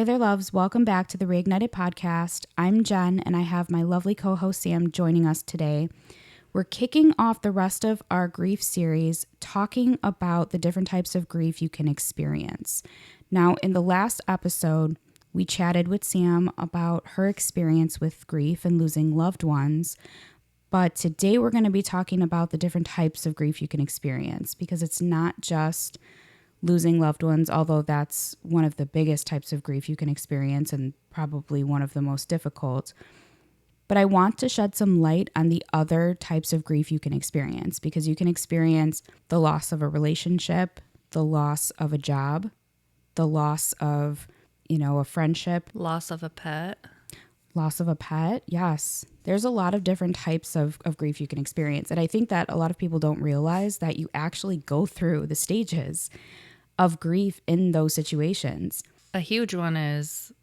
there, loves. Welcome back to the Reignited podcast. I'm Jen, and I have my lovely co-host Sam joining us today. We're kicking off the rest of our grief series, talking about the different types of grief you can experience. Now, in the last episode, we chatted with Sam about her experience with grief and losing loved ones. But today we're going to be talking about the different types of grief you can experience, because it's not just losing loved ones, although that's one of the biggest types of grief you can experience and probably one of the most difficult. But I want to shed some light on the other types of grief you can experience, because you can experience the loss of a relationship, the loss of a job, the loss of, a friendship. Loss of a pet. Loss of a pet, yes. There's a lot of different types of grief you can experience. And I think that a lot of people don't realize that you actually go through the stages of grief in those situations. A huge one is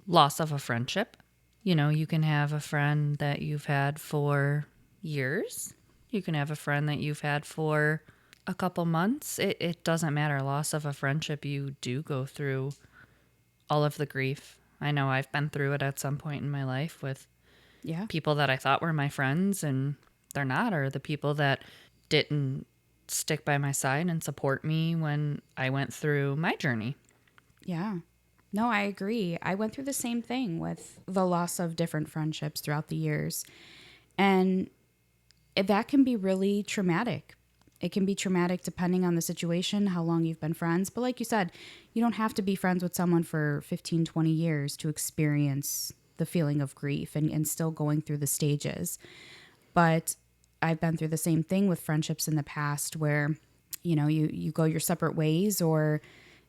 loss of a friendship. You can have a friend that you've had for years. You can have a friend that you've had for a couple months. It doesn't matter. Loss of a friendship, you do go through all of the grief. I know I've been through it at some point in my life with people that I thought were my friends and they're not, or the people that didn't stick by my side and support me when I went through my journey. Yeah. No, I agree. I went through the same thing with the loss of different friendships throughout the years. And that can be really traumatic. It can be traumatic depending on the situation, how long you've been friends. But like you said, you don't have to be friends with someone for 15, 20 years to experience the feeling of grief and still going through the stages. But I've been through the same thing with friendships in the past where, you go your separate ways, or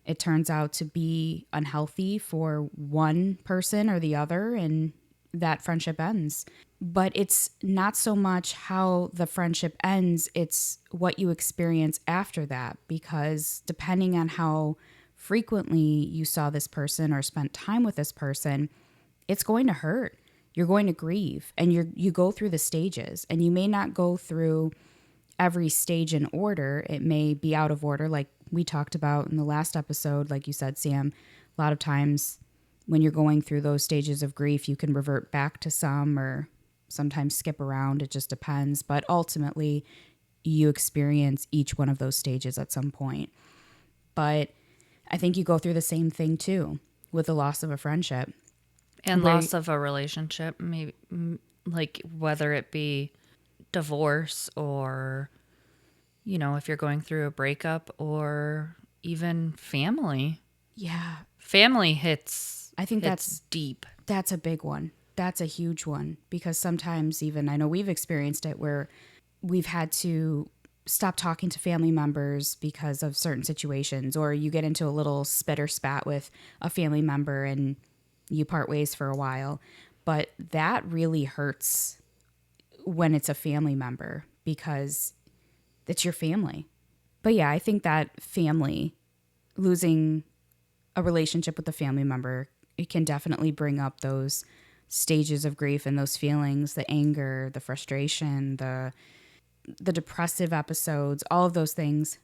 it turns out to be unhealthy for one person or the other, and that friendship ends. But it's not so much how the friendship ends, it's what you experience after that, because depending on how frequently you saw this person or spent time with this person, it's going to hurt. You're going to grieve, and you go through the stages, and you may not go through every stage in order. It may be out of order, like we talked about in the last episode. Like you said, Sam, a lot of times when you're going through those stages of grief, you can revert back to some or sometimes skip around. It just depends. But ultimately, you experience each one of those stages at some point. But I think you go through the same thing too with the loss of a friendship. And loss of a relationship, maybe, like whether it be divorce or, if you're going through a breakup, or even family. Yeah. Family hits. I think that's deep. That's a big one. That's a huge one, because sometimes even, I know we've experienced it, where we've had to stop talking to family members because of certain situations, or you get into a little spit or spat with a family member and you part ways for a while. But that really hurts when it's a family member, because it's your family. But yeah, I think that family, losing a relationship with a family member, it can definitely bring up those stages of grief and those feelings, the anger, the frustration, the depressive episodes, all of those things.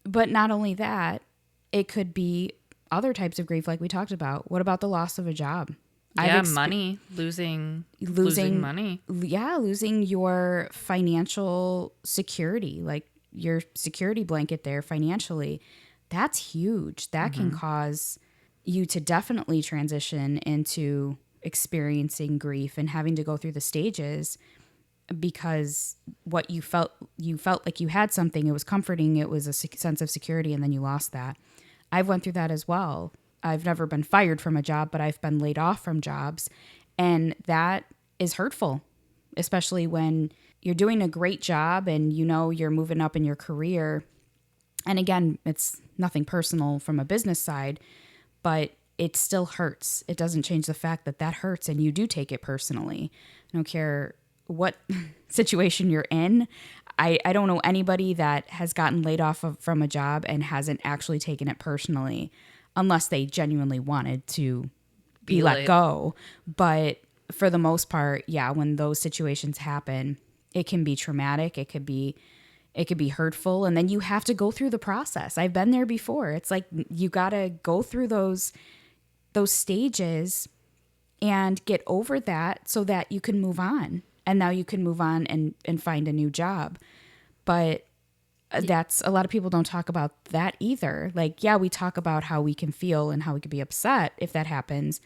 But not only that, it could be other types of grief like we talked about. What about the loss of a job? Yeah, money, losing money. Yeah, losing your financial security, like your security blanket there financially. That's huge. That can cause you to definitely transition into experiencing grief and having to go through the stages, because what you felt like you had something, it was comforting, it was a sense of security, and then you lost that. I've went through that as well. I've never been fired from a job, but I've been laid off from jobs, and that is hurtful, especially when you're doing a great job and you're moving up in your career. And again, it's nothing personal from a business side, but it still hurts. It doesn't change the fact that hurts, and you do take it personally. I don't care what situation you're in. I don't know anybody that has gotten laid off from a job and hasn't actually taken it personally, unless they genuinely wanted to be let go. But for the most part, yeah, when those situations happen, it can be traumatic. It could be hurtful. And then you have to go through the process. I've been there before. It's like you got to go through those those stages and get over that so that you can move on. And now you can move on and find a new job. But that's a lot of people don't talk about that either. Like, yeah, we talk about how we can feel and how we could be upset if that happens,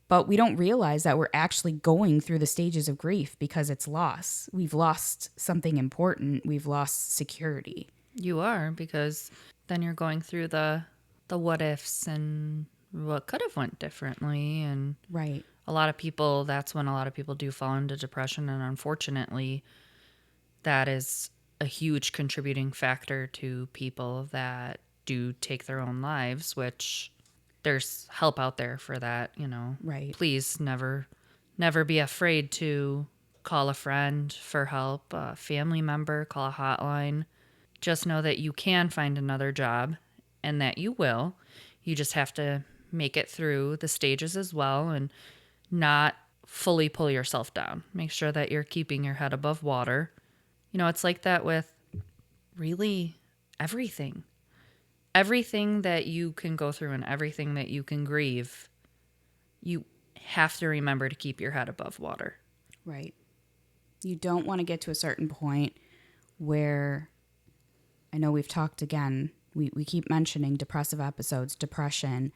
but we don't realize that we're actually going through the stages of grief because it's loss. We've lost something important. We've lost security. You are, because then you're going through the what ifs and what could have went differently. And Right. that's when a lot of people do fall into depression. And unfortunately, that is a huge contributing factor to people that do take their own lives, which there's help out there for that, Right. Please never be afraid to call a friend for help, a family member, call a hotline. Just know that you can find another job and that you will. You just have to make it through the stages as well and not fully pull yourself down. Make sure that you're keeping your head above water. It's like that with really everything. Everything that you can go through and everything that you can grieve, you have to remember to keep your head above water. Right. You don't want to get to a certain point where, I know we've talked again, we keep mentioning depressive episodes, depression,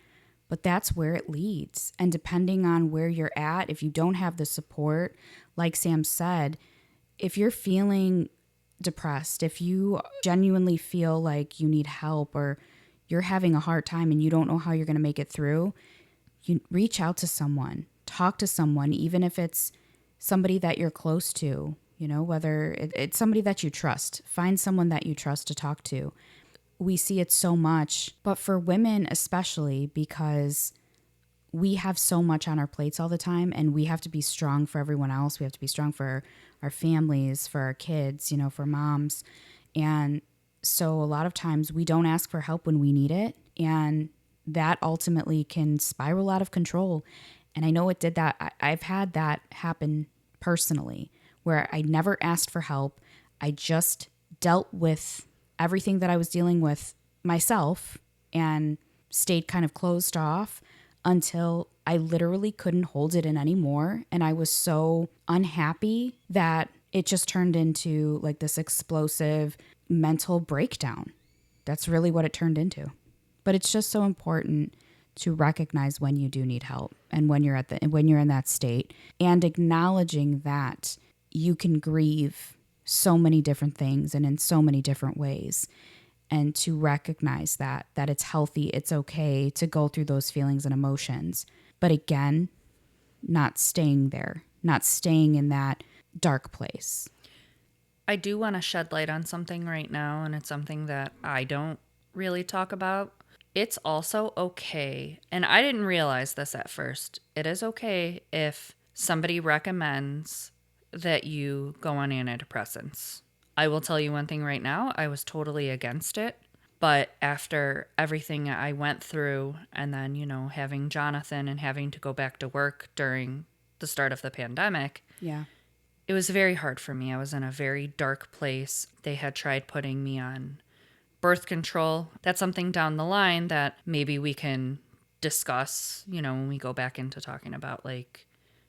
but that's where it leads. And depending on where you're at, if you don't have the support, like Sam said, if you're feeling depressed, if you genuinely feel like you need help or you're having a hard time and you don't know how you're going to make it through, you reach out to someone, talk to someone, even if it's somebody that you're close to, whether it's somebody that you trust. Find someone that you trust to talk to. We see it so much, but for women especially, because we have so much on our plates all the time and we have to be strong for everyone else. We have to be strong for our families, for our kids, for moms. And so a lot of times we don't ask for help when we need it. And that ultimately can spiral out of control. And I know it did that. I've had that happen personally where I never asked for help. I just dealt with everything that I was dealing with myself and stayed kind of closed off until I literally couldn't hold it in anymore. And I was so unhappy that it just turned into like this explosive mental breakdown. That's really what it turned into. But it's just so important to recognize when you do need help and when you're in that state, and acknowledging that you can grieve so many different things and in so many different ways. And to recognize that it's healthy, it's okay to go through those feelings and emotions. But again, not staying there, not staying in that dark place. I do want to shed light on something right now, and it's something that I don't really talk about. It's also okay, and I didn't realize this at first. It is okay if somebody recommends that you go on antidepressants. I will tell you one thing right now, I was totally against it. But after everything I went through, and then, having Jonathan and having to go back to work during the start of the pandemic, Yeah. it was very hard for me. I was in a very dark place. They had tried putting me on birth control. That's something down the line that maybe we can discuss, when we go back into talking about like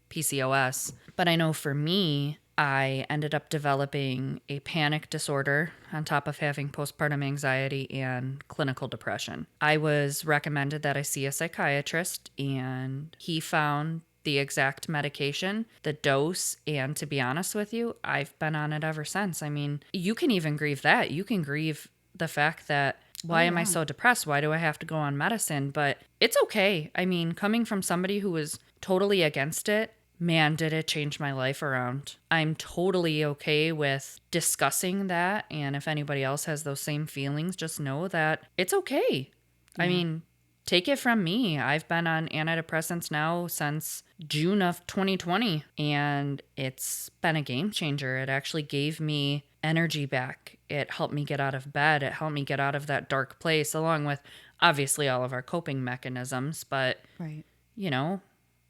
PCOS. But I know for me, I ended up developing a panic disorder on top of having postpartum anxiety and clinical depression. I was recommended that I see a psychiatrist, and he found the exact medication, the dose, and to be honest with you, I've been on it ever since. I mean, you can even grieve that. You can grieve the fact that, why am I so depressed? Why do I have to go on medicine? But it's okay. I mean, coming from somebody who was totally against it, man, did it change my life around. I'm totally okay with discussing that. And if anybody else has those same feelings, just know that it's okay. Yeah. I mean, take it from me. I've been on antidepressants now since June of 2020, and it's been a game changer. It actually gave me energy back. It helped me get out of bed. It helped me get out of that dark place, along with obviously all of our coping mechanisms. But, Right.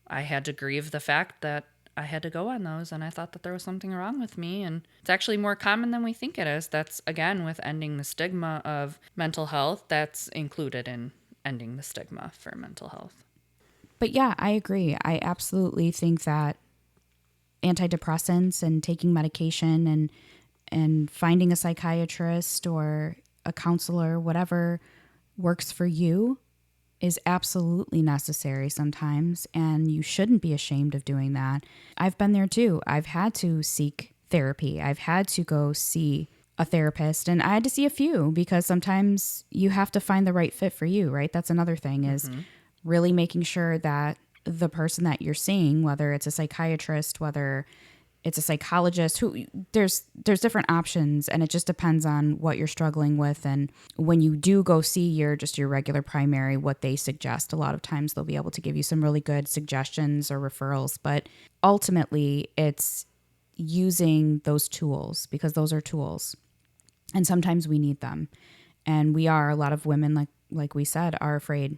I had to grieve the fact that I had to go on those, and I thought that there was something wrong with me. And it's actually more common than we think it is. That's, again, with ending the stigma of mental health, that's included in ending the stigma for mental health. But yeah, I agree. I absolutely think that antidepressants and taking medication and finding a psychiatrist or a counselor, whatever works for you, is absolutely necessary sometimes, and you shouldn't be ashamed of doing that. I've been there too. I've had to seek therapy. I've had to go see a therapist, and I had to see a few because sometimes you have to find the right fit for you, right? That's another thing, is really making sure that the person that you're seeing, whether it's a psychiatrist, whether it's a psychologist, who there's different options, and it just depends on what you're struggling with. And when you do go see your regular primary, what they suggest, a lot of times they'll be able to give you some really good suggestions or referrals. But ultimately, it's using those tools, because those are tools, and sometimes we need them. And a lot of women, like we said, are afraid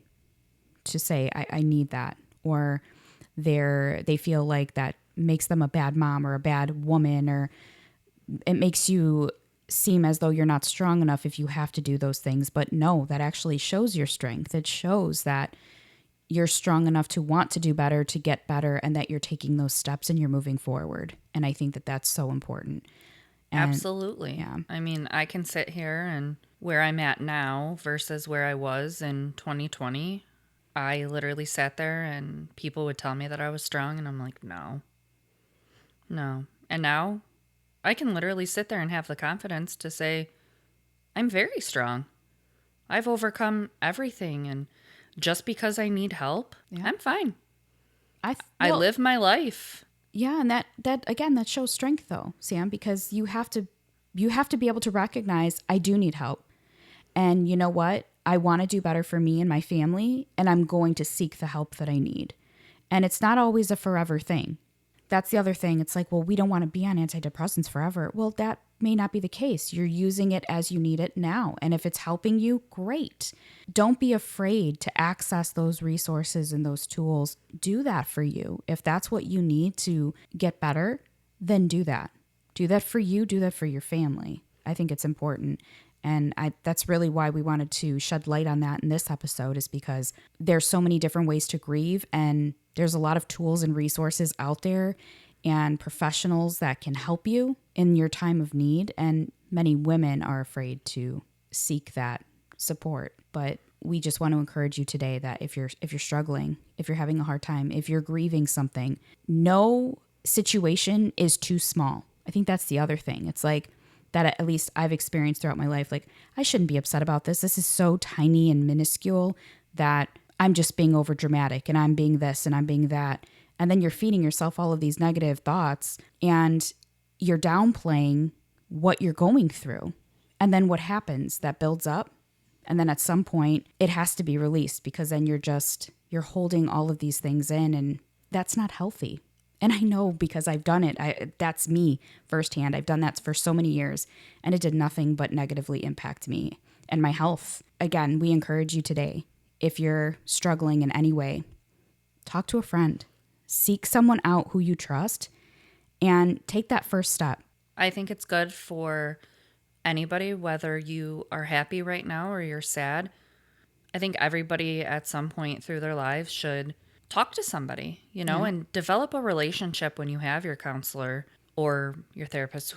to say, I need that, or they feel like that makes them a bad mom or a bad woman, or it makes you seem as though you're not strong enough if you have to do those things. But no, that actually shows your strength. It shows that you're strong enough to want to do better, to get better, and that you're taking those steps and you're moving forward. And I think that that's so important. And Absolutely. yeah. I mean, I can sit here and where I'm at now versus where I was in 2020. I literally sat there and people would tell me that I was strong, and I'm like, no. And now I can literally sit there and have the confidence to say, I'm very strong. I've overcome everything. And just because I need help, I'm fine. I live my life. Yeah. And that again, that shows strength though, Sam, because you have to be able to recognize, I do need help. And you know what? I want to do better for me and my family, and I'm going to seek the help that I need. And it's not always a forever thing. That's the other thing. It's like, well, we don't want to be on antidepressants forever. Well, that may not be the case. You're using it as you need it now. And if it's helping you, great. Don't be afraid to access those resources and those tools. Do that for you. If that's what you need to get better, then do that. Do that for you. Do that for your family. I think it's important. And that's really why we wanted to shed light on that in this episode, is because there's so many different ways to grieve, and there's a lot of tools and resources out there and professionals that can help you in your time of need. And many women are afraid to seek that support. But we just want to encourage you today that if you're struggling, if you're having a hard time, if you're grieving something, no situation is too small. I think that's the other thing. It's like, that at least I've experienced throughout my life. Like, I shouldn't be upset about this. This is so tiny and minuscule that I'm just being over dramatic, and I'm being this and I'm being that. And then you're feeding yourself all of these negative thoughts, and you're downplaying what you're going through. And then what happens? That builds up. And then at some point it has to be released, because then you're holding all of these things in, and that's not healthy. And I know, because I've done it. That's me firsthand. I've done that for so many years, and it did nothing but negatively impact me and my health. Again, we encourage you today, if you're struggling in any way, talk to a friend, seek someone out who you trust, and take that first step. I think it's good for anybody, whether you are happy right now or you're sad. I think everybody at some point through their lives should talk to somebody, and develop a relationship when you have your counselor or your therapist,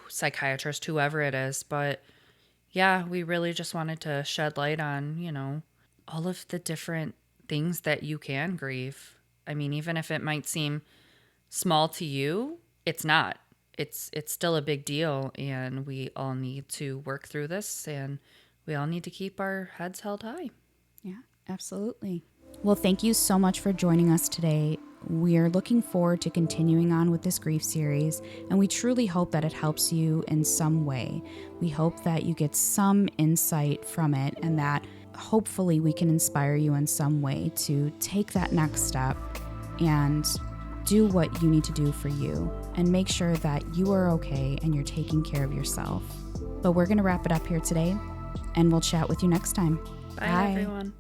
psychiatrist, whoever it is. But yeah, we really just wanted to shed light on, all of the different things that you can grieve. I mean, even if it might seem small to you, it's not. It's still a big deal, and we all need to work through this, and we all need to keep our heads held high. Yeah, absolutely. Well, thank you so much for joining us today. We're looking forward to continuing on with this grief series, and we truly hope that it helps you in some way. We hope that you get some insight from it, and that hopefully we can inspire you in some way to take that next step and do what you need to do for you, and make sure that you are okay and you're taking care of yourself. But we're going to wrap it up here today, and we'll chat with you next time. Bye. Everyone.